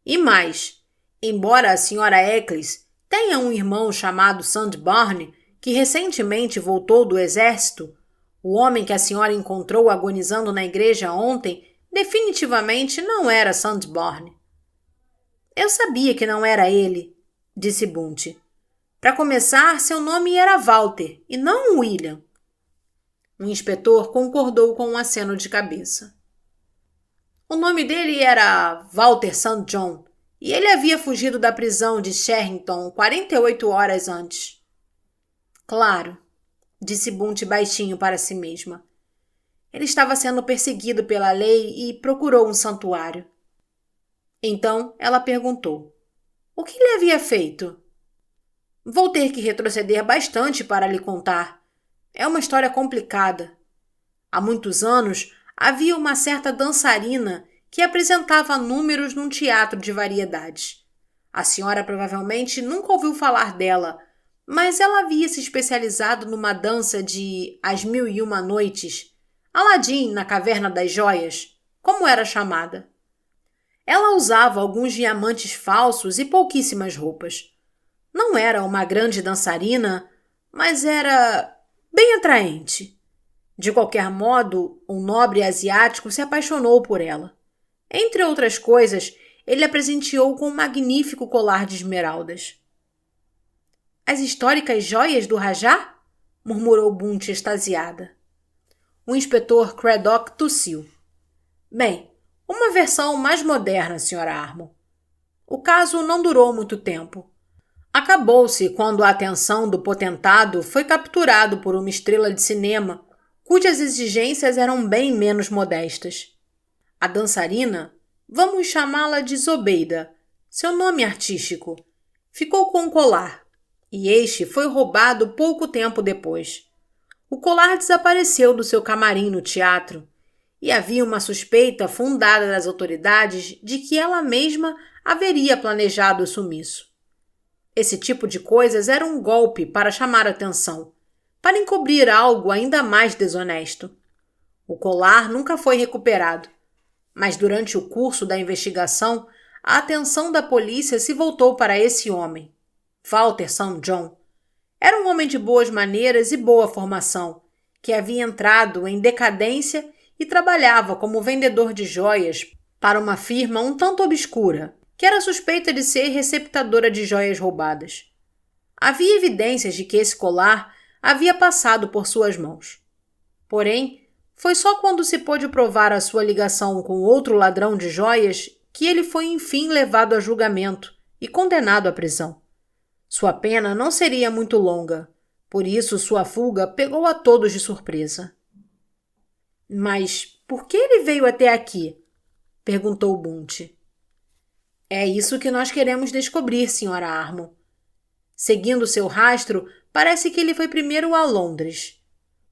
E mais, embora a senhora Eccles tenha um irmão chamado Sandbourne, que recentemente voltou do exército, o homem que a senhora encontrou agonizando na igreja ontem definitivamente não era Sandbourne. Eu sabia que não era ele, disse Bunty. Para começar, seu nome era Walter e não William. O inspetor concordou com um aceno de cabeça. O nome dele era Walter St. John e ele havia fugido da prisão de Sherrington 48 horas antes. Claro, disse Bunty baixinho para si mesma. Ele estava sendo perseguido pela lei e procurou um santuário. Então ela perguntou. O que ele havia feito? Vou ter que retroceder bastante para lhe contar. É uma história complicada. Há muitos anos havia uma certa dançarina que apresentava números num teatro de variedades. A senhora provavelmente nunca ouviu falar dela, mas ela havia se especializado numa dança de As 1001 Noites, Aladim na Caverna das Joias, como era chamada. Ela usava alguns diamantes falsos e pouquíssimas roupas. Não era uma grande dançarina, mas era bem atraente. De qualquer modo, um nobre asiático se apaixonou por ela. Entre outras coisas, ele a presenteou com um magnífico colar de esmeraldas. As históricas joias do Rajá? Murmurou Bunty extasiada. O inspetor Craddock tossiu. Bem, uma versão mais moderna, Sra. Harmon. O caso não durou muito tempo. Acabou-se quando a atenção do potentado foi capturado por uma estrela de cinema, cujas exigências eram bem menos modestas. A dançarina, vamos chamá-la de Zobeida, seu nome artístico, ficou com o colar, e este foi roubado pouco tempo depois. O colar desapareceu do seu camarim no teatro, e havia uma suspeita fundada das autoridades de que ela mesma haveria planejado o sumiço. Esse tipo de coisas era um golpe para chamar atenção, para encobrir algo ainda mais desonesto. O colar nunca foi recuperado, mas durante o curso da investigação, a atenção da polícia se voltou para esse homem, Walter St. John. Era um homem de boas maneiras e boa formação, que havia entrado em decadência e trabalhava como vendedor de joias para uma firma um tanto obscura, que era suspeita de ser receptadora de joias roubadas. Havia evidências de que esse colar havia passado por suas mãos. Porém, foi só quando se pôde provar a sua ligação com outro ladrão de joias que ele foi enfim levado a julgamento e condenado à prisão. Sua pena não seria muito longa, por isso sua fuga pegou a todos de surpresa. Mas por que ele veio até aqui? Perguntou Bunt. É isso que nós queremos descobrir, Sra. Armon. Seguindo seu rastro, parece que ele foi primeiro a Londres.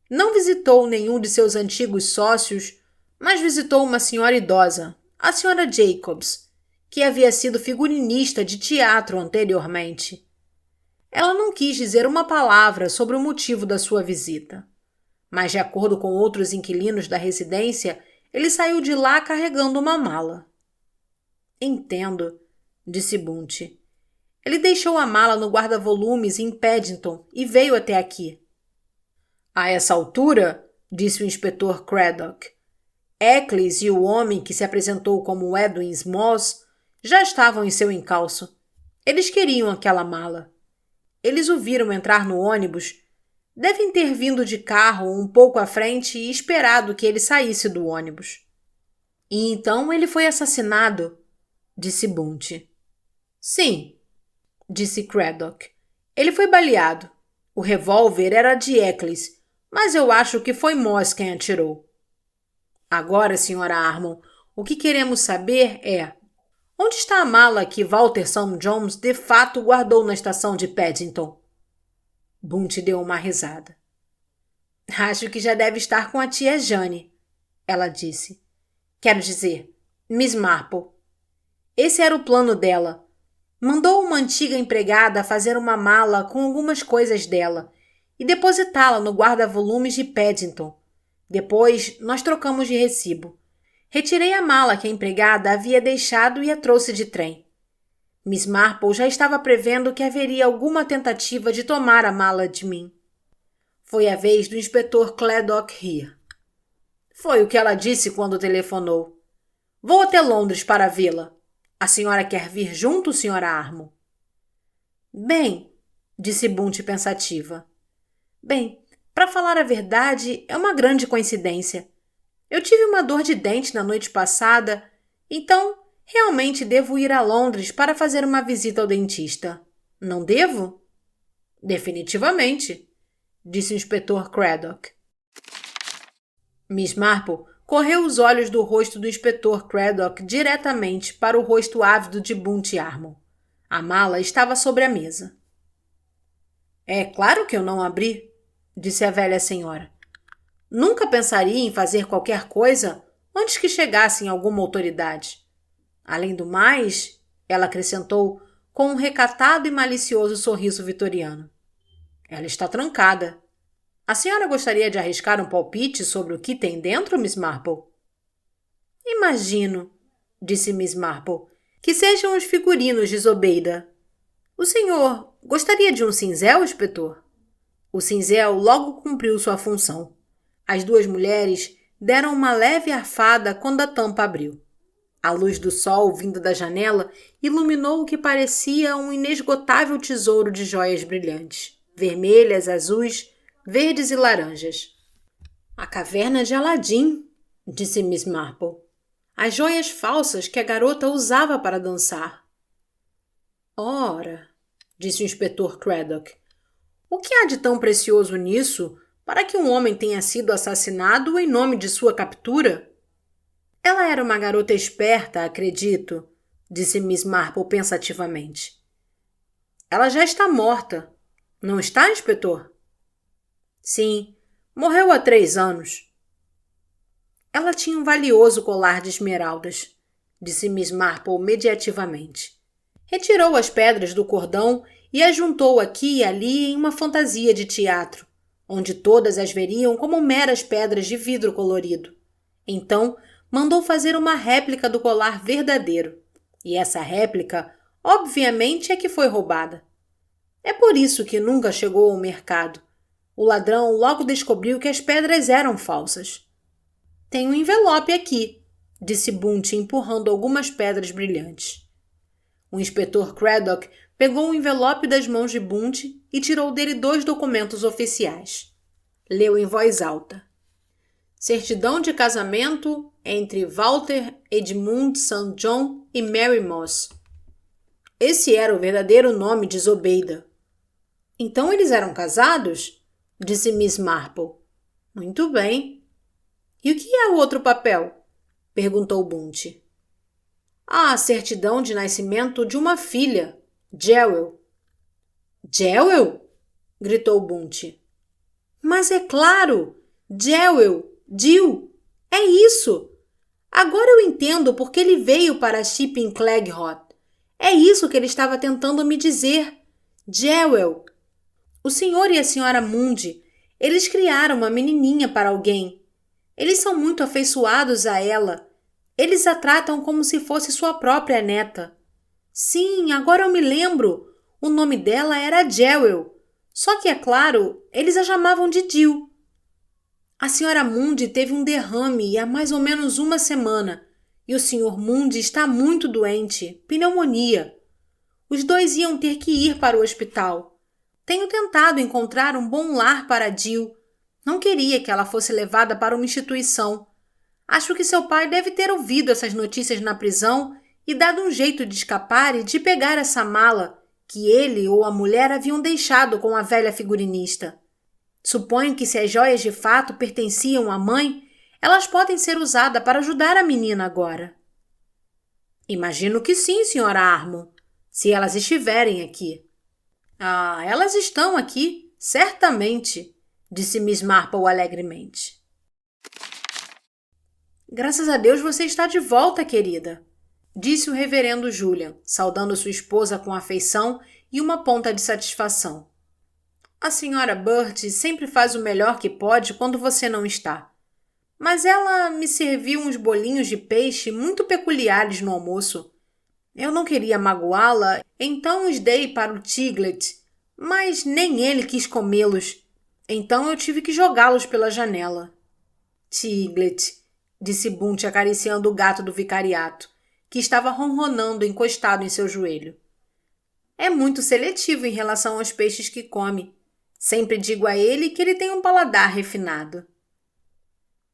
Não visitou nenhum de seus antigos sócios, mas visitou uma senhora idosa, a Sra. Jacobs, que havia sido figurinista de teatro anteriormente. Ela não quis dizer uma palavra sobre o motivo da sua visita, mas, de acordo com outros inquilinos da residência, ele saiu de lá carregando uma mala. Entendo, disse Bunt. Ele deixou a mala no guarda-volumes em Paddington e veio até aqui. A essa altura, disse o inspetor Craddock, Eccles e o homem que se apresentou como Edwin Smalls já estavam em seu encalço. Eles queriam aquela mala. Eles o viram entrar no ônibus. Devem ter vindo de carro um pouco à frente e esperado que ele saísse do ônibus. E então ele foi assassinado, disse Bunt. Sim, disse Craddock. Ele foi baleado. O revólver era de Eccles, mas eu acho que foi Moss quem atirou. Agora, Sra. Armon, o que queremos saber é: onde está a mala que Walter St. Jones de fato guardou na estação de Paddington? Bunt deu uma risada. Acho que já deve estar com a tia Jane, ela disse. Quero dizer, Miss Marple. Esse era o plano dela. Mandou uma antiga empregada fazer uma mala com algumas coisas dela e depositá-la no guarda-volumes de Paddington. Depois, nós trocamos de recibo. Retirei a mala que a empregada havia deixado e a trouxe de trem. Miss Marple já estava prevendo que haveria alguma tentativa de tomar a mala de mim. Foi a vez do inspetor Craddock rir. Foi o que ela disse quando telefonou. Vou até Londres para vê-la. A senhora quer vir junto, Sra. Armon? Bem, disse Bunt pensativa. Bem, para falar a verdade, é uma grande coincidência. Eu tive uma dor de dente na noite passada, então realmente devo ir a Londres para fazer uma visita ao dentista. Não devo? Definitivamente, disse o inspetor Craddock. Miss Marple correu os olhos do rosto do inspetor Craddock diretamente para o rosto ávido de Bunt Armon. A mala estava sobre a mesa. É claro que eu não abri, disse a velha senhora. Nunca pensaria em fazer qualquer coisa antes que chegasse em alguma autoridade. Além do mais, ela acrescentou com um recatado e malicioso sorriso vitoriano. Ela está trancada. A senhora gostaria de arriscar um palpite sobre o que tem dentro, Miss Marple? Imagino, disse Miss Marple, que sejam os figurinos de Zobeida. O senhor gostaria de um cinzel, inspetor? O cinzel logo cumpriu sua função. As duas mulheres deram uma leve arfada quando a tampa abriu. A luz do sol vinda da janela iluminou o que parecia um inesgotável tesouro de joias brilhantes, vermelhas, azuis, verdes e laranjas. A caverna de Aladim, disse Miss Marple. As joias falsas que a garota usava para dançar. Ora, disse o inspetor Craddock, o que há de tão precioso nisso para que um homem tenha sido assassinado em nome de sua captura? Ela era uma garota esperta, acredito, disse Miss Marple pensativamente. Ela já está morta, não está, inspetor? Sim, morreu há 3 anos. Ela tinha um valioso colar de esmeraldas, disse Miss Marple mediativamente. Retirou as pedras do cordão e as juntou aqui e ali em uma fantasia de teatro, onde todas as veriam como meras pedras de vidro colorido. Então, mandou fazer uma réplica do colar verdadeiro, e essa réplica, obviamente, é que foi roubada. É por isso que nunca chegou ao mercado. O ladrão logo descobriu que as pedras eram falsas. Tem um envelope aqui, disse Bunt, empurrando algumas pedras brilhantes. O inspetor Craddock pegou o envelope das mãos de Bunt e tirou dele 2 documentos oficiais. Leu em voz alta. Certidão de casamento entre Walter Edmund St. John e Mary Moss. Esse era o verdadeiro nome de Zobeida. Então eles eram casados? Disse Miss Marple. Muito bem. E o que é o outro papel? Perguntou Bunt. A certidão de nascimento de uma filha, Jewel. Jewel? Gritou Bunt. Mas é claro! Jewel! Jill! É isso! Agora eu entendo por que ele veio para Shipping Cleghorn. É isso que ele estava tentando me dizer. Jewel! O senhor e a senhora Mundy, eles criaram uma menininha para alguém. Eles são muito afeiçoados a ela. Eles a tratam como se fosse sua própria neta. Sim, agora eu me lembro. O nome dela era Jewel. Só que, é claro, eles a chamavam de Jill. A senhora Mundy teve um derrame há mais ou menos uma semana e o senhor Mundy está muito doente, pneumonia. Os 2 iam ter que ir para o hospital. Tenho tentado encontrar um bom lar para Jill. Não queria que ela fosse levada para uma instituição. Acho que seu pai deve ter ouvido essas notícias na prisão e dado um jeito de escapar e de pegar essa mala que ele ou a mulher haviam deixado com a velha figurinista. Suponho que se as joias de fato pertenciam à mãe, elas podem ser usadas para ajudar a menina agora. Imagino que sim, senhora Armon, se elas estiverem aqui. Ah, elas estão aqui, certamente, disse Miss Marple alegremente. Graças a Deus você está de volta, querida, disse o reverendo Julian, saudando sua esposa com afeição e uma ponta de satisfação. A senhora Burt sempre faz o melhor que pode quando você não está. Mas ela me serviu uns bolinhos de peixe muito peculiares no almoço. Eu não queria magoá-la, então os dei para o Tiglet, mas nem ele quis comê-los. Então eu tive que jogá-los pela janela. Tiglet, disse Bunt acariciando o gato do vicariato, que estava ronronando encostado em seu joelho. É muito seletivo em relação aos peixes que come. Sempre digo a ele que ele tem um paladar refinado.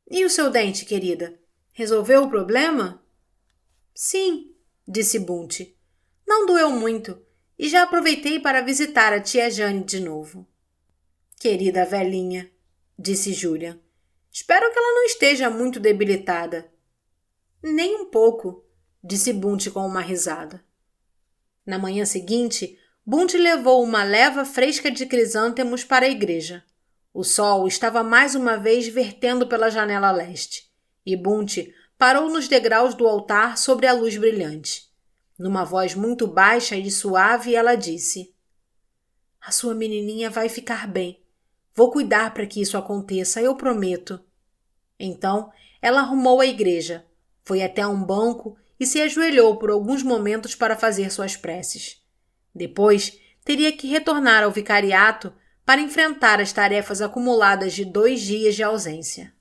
E o seu dente, querida? Resolveu o problema? Sim, disse Bunt. Não doeu muito e já aproveitei para visitar a tia Jane de novo. Querida velhinha, disse Julian. Espero que ela não esteja muito debilitada. Nem um pouco, disse Bunt com uma risada. Na manhã seguinte, Bunt levou uma leva fresca de crisântemos para a igreja. O sol estava mais uma vez vertendo pela janela leste, e Bunt parou nos degraus do altar sobre a luz brilhante. Numa voz muito baixa e suave, ela disse: A sua menininha vai ficar bem. Vou cuidar para que isso aconteça, eu prometo. Então, ela arrumou a igreja, foi até um banco e se ajoelhou por alguns momentos para fazer suas preces. Depois, teria que retornar ao vicariato para enfrentar as tarefas acumuladas de 2 dias de ausência.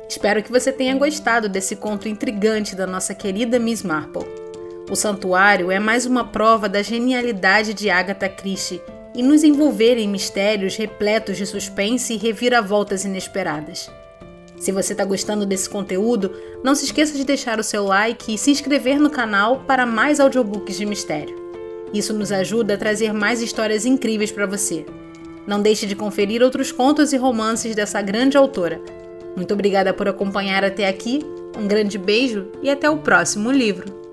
Espero que você tenha gostado desse conto intrigante da nossa querida Miss Marple. O Santuário é mais uma prova da genialidade de Agatha Christie em nos envolver em mistérios repletos de suspense e reviravoltas inesperadas. Se você está gostando desse conteúdo, não se esqueça de deixar o seu like e se inscrever no canal para mais audiobooks de mistério. Isso nos ajuda a trazer mais histórias incríveis para você. Não deixe de conferir outros contos e romances dessa grande autora. Muito obrigada por acompanhar até aqui, um grande beijo e até o próximo livro!